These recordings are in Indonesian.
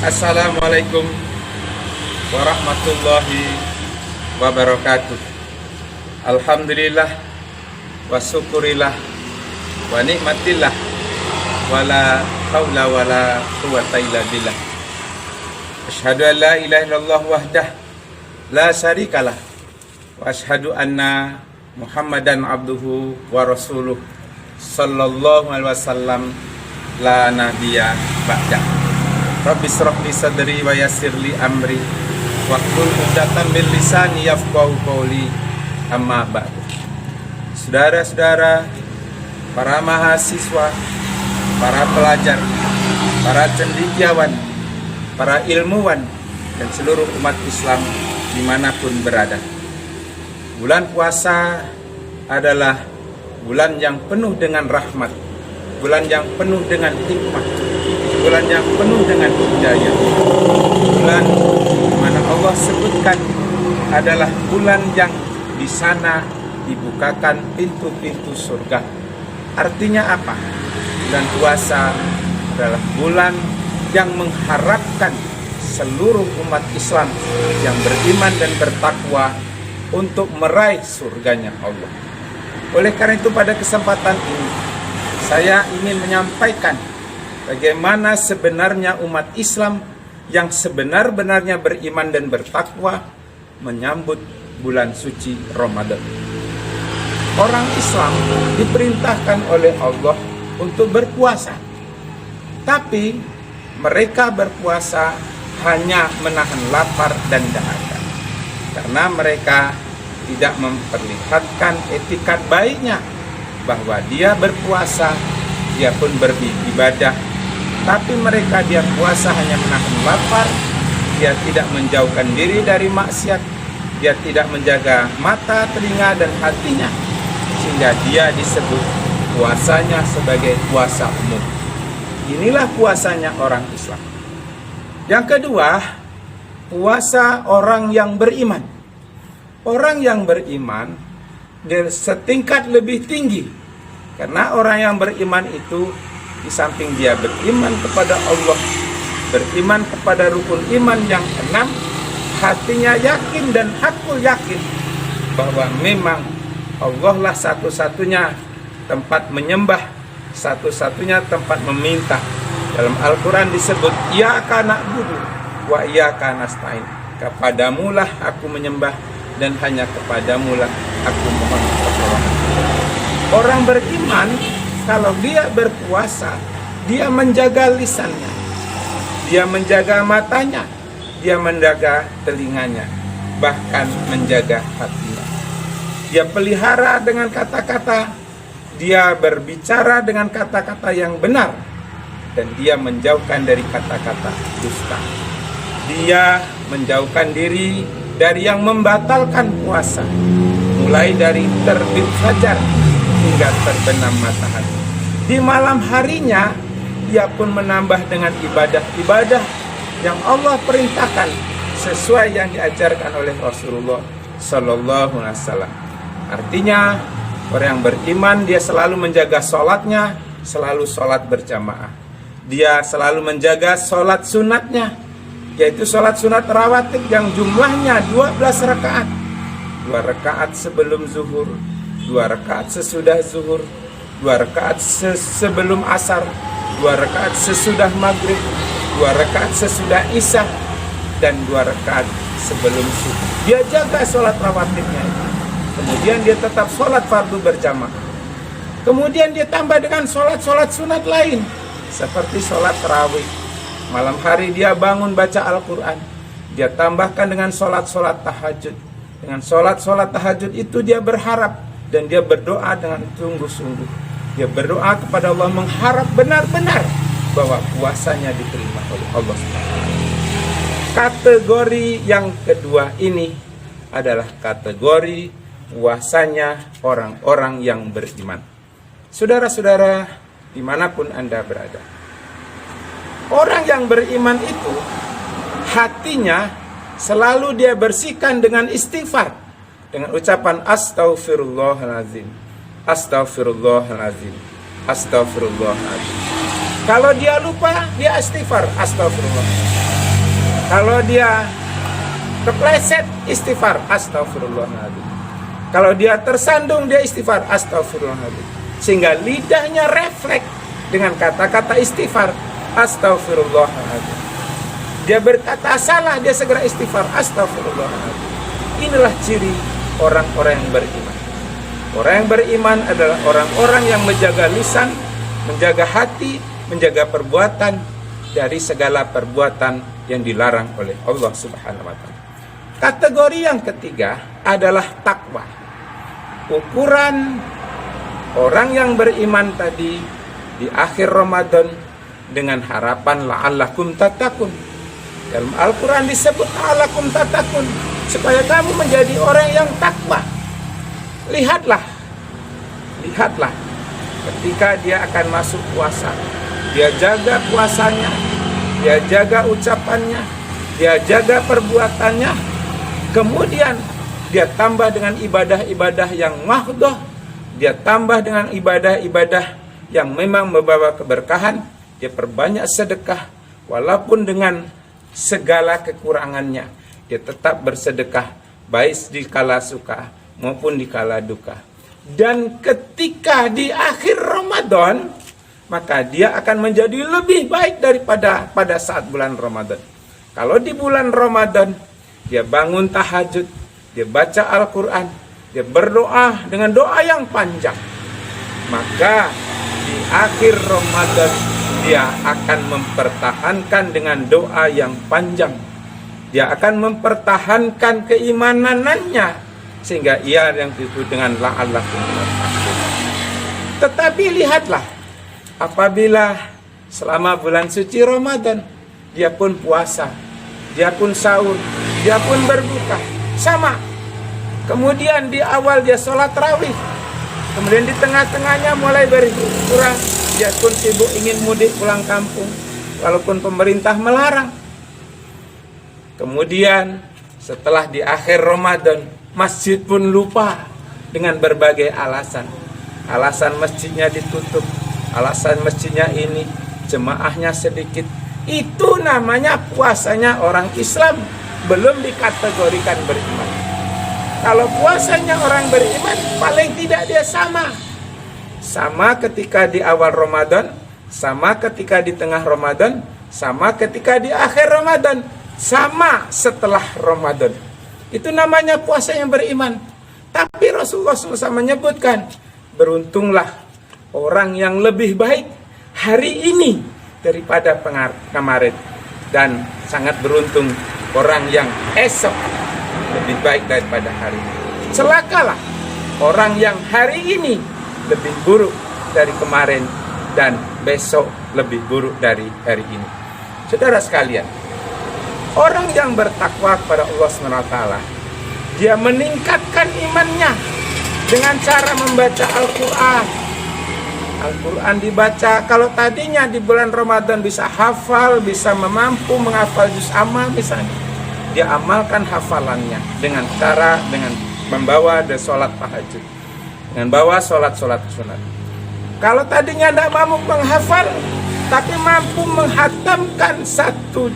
Assalamualaikum warahmatullahi wabarakatuh. Alhamdulillah wa syukurillah wa nikmatillah wala haula wala quwwata illa billah. Asyhadu an la ilaha illallah wahdah la syarikalah wa asyhadu anna Muhammadan abduhu wa rasuluh sallallahu alaihi wasallam la nabiyya ba'da. Rabbi shrah li sadri wa yassir li amri wahlul 'uqdatam min lisani yafqahu qawli. Amma ba'du. Saudara-saudara, para mahasiswa, para pelajar, para cendekiawan, para ilmuwan, dan seluruh umat Islam dimanapun berada. Bulan puasa adalah bulan yang penuh dengan rahmat, bulan yang penuh dengan hikmah, bulan yang penuh dengan hidayah, bulan mana Allah sebutkan adalah bulan yang di sana dibukakan pintu-pintu surga. Artinya apa? Bulan puasa adalah bulan yang mengharapkan seluruh umat Islam yang beriman dan bertakwa untuk meraih surganya Allah. Oleh karena itu pada kesempatan ini saya ingin menyampaikan bagaimana sebenarnya umat Islam yang sebenar-benarnya beriman dan bertakwa menyambut bulan suci Ramadan. Orang Islam diperintahkan oleh Allah untuk berpuasa, tapi mereka berpuasa hanya menahan lapar dan dahaga, karena mereka tidak memperlihatkan etikat baiknya bahwa dia berpuasa, dia pun beribadah, tapi mereka dia puasa hanya menahan lapar, dia tidak menjauhkan diri dari maksiat, dia tidak menjaga mata, telinga, dan hatinya, sehingga dia disebut puasanya sebagai puasa umum. Inilah puasanya orang Islam. Yang kedua, puasa orang yang beriman. Orang yang beriman setingkat lebih tinggi, karena orang yang beriman itu di samping dia beriman kepada Allah, beriman kepada rukun iman yang 6, hatinya yakin dan hakul yakin bahwa memang Allah lah satu-satunya tempat menyembah, satu-satunya tempat meminta. Dalam Al-Quran disebut iyyaka na'budu wa iyyaka nasta'in, kepadamulah aku menyembah dan hanya kepadamulah aku mohon pertolongan. Orang beriman kalau dia berpuasa, dia menjaga lisannya, dia menjaga matanya, dia menjaga telinganya, bahkan menjaga hatinya. Dia pelihara dengan kata-kata, dia berbicara dengan kata-kata yang benar, dan dia menjauhkan dari kata-kata dusta. Dia menjauhkan diri dari yang membatalkan puasa, mulai dari terbit fajar hingga terbenam matahari. Di malam harinya dia pun menambah dengan ibadah-ibadah yang Allah perintahkan sesuai yang diajarkan oleh Rasulullah Sallallahu Alaihi Wasallam. Artinya orang yang beriman dia selalu menjaga sholatnya, selalu sholat berjamaah. Dia selalu menjaga sholat sunatnya, yaitu sholat sunat rawatib yang jumlahnya 12 rakaat. 2 rakaat sebelum zuhur, 2 rakaat sesudah zuhur, 2 rakaat sebelum asar, 2 rakaat sesudah maghrib, 2 rakaat sesudah isya, dan 2 rakaat sebelum subuh. Dia jaga sholat rawatibnya. Kemudian dia tetap sholat fardu berjamaah. Kemudian dia tambah dengan sholat-sholat sunat lain, seperti sholat tarawih. Malam hari dia bangun baca Al-Quran. Dia tambahkan dengan sholat-sholat tahajud. Dengan sholat tahajud itu dia berharap dan dia berdoa dengan sungguh-sungguh. Dia berdoa kepada Allah mengharap benar-benar bahwa puasanya diterima oleh Allah. Kategori yang kedua ini adalah kategori puasanya orang-orang yang beriman. Saudara-saudara, dimanapun Anda berada, orang yang beriman itu hatinya selalu dia bersihkan dengan istighfar, dengan ucapan astaghfirullahaladzim, astaghfirullahaladzim, astaghfirullahaladzim. Kalau dia lupa, dia istighfar, astaghfirullah. Kalau dia kepleset, istighfar, astaghfirullahaladzim. Kalau dia tersandung, dia istighfar, astaghfirullahaladzim. Sehingga lidahnya refleks dengan kata-kata istighfar, astaghfirullahaladzim. Dia berkata salah, dia segera istighfar, astaghfirullahaladzim. Inilah ciri orang-orang yang beriman. Orang yang beriman adalah orang-orang yang menjaga lisan, menjaga hati, menjaga perbuatan dari segala perbuatan yang dilarang oleh Allah Subhanahu wa Ta'ala. Kategori yang ketiga adalah takwa. Ukuran orang yang beriman tadi di akhir Ramadan dengan harapan la'allakum tattaqun. Dalam Al-Quran disebut la'allakum tattaqun, supaya kamu menjadi orang yang takwa. Lihatlah ketika dia akan masuk puasa, dia jaga puasanya, dia jaga ucapannya, dia jaga perbuatannya, kemudian dia tambah dengan ibadah-ibadah yang mahdoh, dia tambah dengan ibadah-ibadah yang memang membawa keberkahan, dia perbanyak sedekah, walaupun dengan segala kekurangannya, dia tetap bersedekah, baik di kala suka maupun di kala duka. Dan ketika di akhir Ramadan, maka dia akan menjadi lebih baik daripada pada saat bulan Ramadan. Kalau di bulan Ramadan, dia bangun tahajud, dia baca Al-Quran, dia berdoa dengan doa yang panjang, maka di akhir Ramadan dia akan mempertahankan dengan doa yang panjang. Dia akan mempertahankan keimanannya sehingga ia yang disebut dengan la'allakum tattaqun. Tetapi lihatlah, apabila selama bulan suci Ramadan dia pun puasa, dia pun sahur, dia pun berbuka, sama. Kemudian di awal dia sholat tarawih, kemudian di tengah-tengahnya mulai berkurang, dia pun sibuk ingin mudik pulang kampung, walaupun pemerintah melarang. Kemudian setelah di akhir Ramadan, masjid pun lupa dengan berbagai alasan. Alasan masjidnya ditutup, alasan masjidnya ini, jemaahnya sedikit. Itu namanya puasanya orang Islam belum dikategorikan beriman. Kalau puasanya orang beriman, paling tidak dia sama. Sama ketika di awal Ramadan, sama ketika di tengah Ramadan, sama ketika di akhir Ramadan, sama setelah Ramadan. Itu namanya puasa yang beriman. Tapi Rasulullah SAW menyebutkan, beruntunglah orang yang lebih baik hari ini daripada kemarin. Dan sangat beruntung orang yang esok lebih baik daripada hari ini. Celakalah orang yang hari ini lebih buruk dari kemarin dan besok lebih buruk dari hari ini. Saudara sekalian, orang yang bertakwa kepada Allah SWT, dia meningkatkan imannya dengan cara membaca Al-Quran. Al-Quran dibaca, kalau tadinya di bulan Ramadan bisa hafal, bisa mampu menghafal juz amma misalnya, dia amalkan hafalannya dengan cara membawa sholat tahajud, dengan bawa sholat sunat. Kalau tadinya tidak mampu menghafal, tapi mampu menghatamkan satu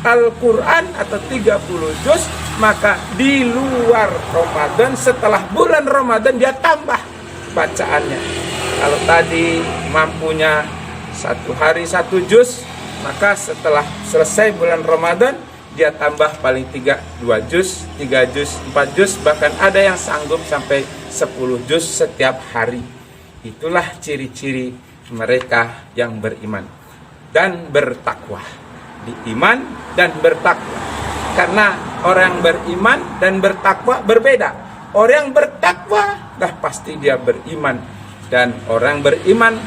Al-Quran atau 30 juz, maka di luar Ramadan, setelah bulan Ramadan dia tambah bacaannya. Kalau tadi mampunya satu hari 1 juz, maka setelah selesai bulan Ramadan dia tambah paling 2 juz, 3 juz, 4 juz, bahkan ada yang sanggup sampai 10 juz setiap hari. Itulah ciri-ciri mereka yang beriman dan bertakwa. Beriman dan bertakwa. Karena orang beriman dan bertakwa berbeda. Orang bertakwa dah pasti dia beriman, dan orang beriman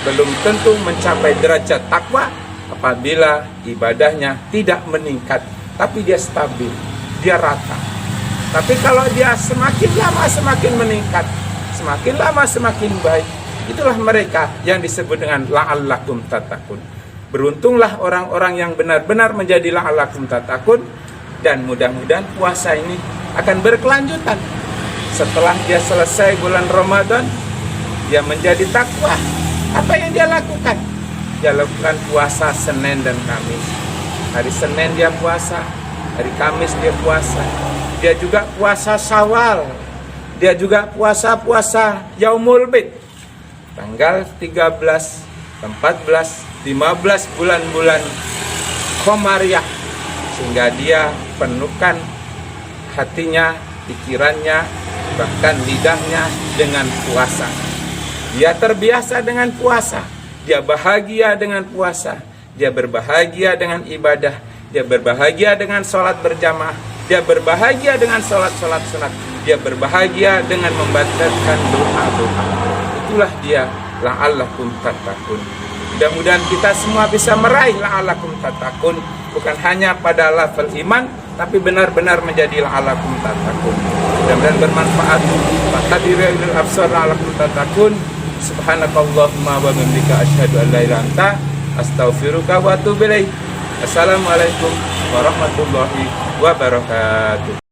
belum tentu mencapai derajat takwa apabila ibadahnya tidak meningkat, tapi dia stabil, dia rata. Tapi kalau dia semakin lama semakin meningkat, semakin lama semakin baik, itulah mereka yang disebut dengan la'allakum tattaqun. Beruntunglah orang-orang yang benar-benar menjadi la'allakum tattaqun, dan mudah-mudahan puasa ini akan berkelanjutan. Setelah dia selesai bulan Ramadan, dia menjadi takwa. Apa yang dia lakukan? Dia lakukan puasa Senin dan Kamis. Hari Senin dia puasa, hari Kamis dia puasa. Dia juga puasa Syawal. Dia juga puasa Yaumul Bid. Tanggal 13, 14, 15 bulan-bulan Qamariyah. Sehingga dia penuhkan hatinya, pikirannya, bahkan lidahnya dengan puasa. Dia terbiasa dengan puasa. Dia bahagia dengan puasa. Dia berbahagia dengan ibadah. Dia berbahagia dengan sholat berjamaah. Dia berbahagia dengan sholat-sholat sunat. Dia berbahagia dengan membacakan doa-doa. Itulah dia la'allakum tattaqun. Mudah-mudahan kita semua bisa meraih la'allakum tattaqun, bukan hanya pada level iman, tapi benar-benar menjadi la'allakum tattaqun. Mudah-mudahan bermanfaat. Faqadirul absar la'allakum tattaqun. Subhanakallahumma wa bihamdika asyhadu an la ilaha illa anta astaghfiruka wa atubu ilaik. Assalamualaikum warahmatullahi wabarakatuh.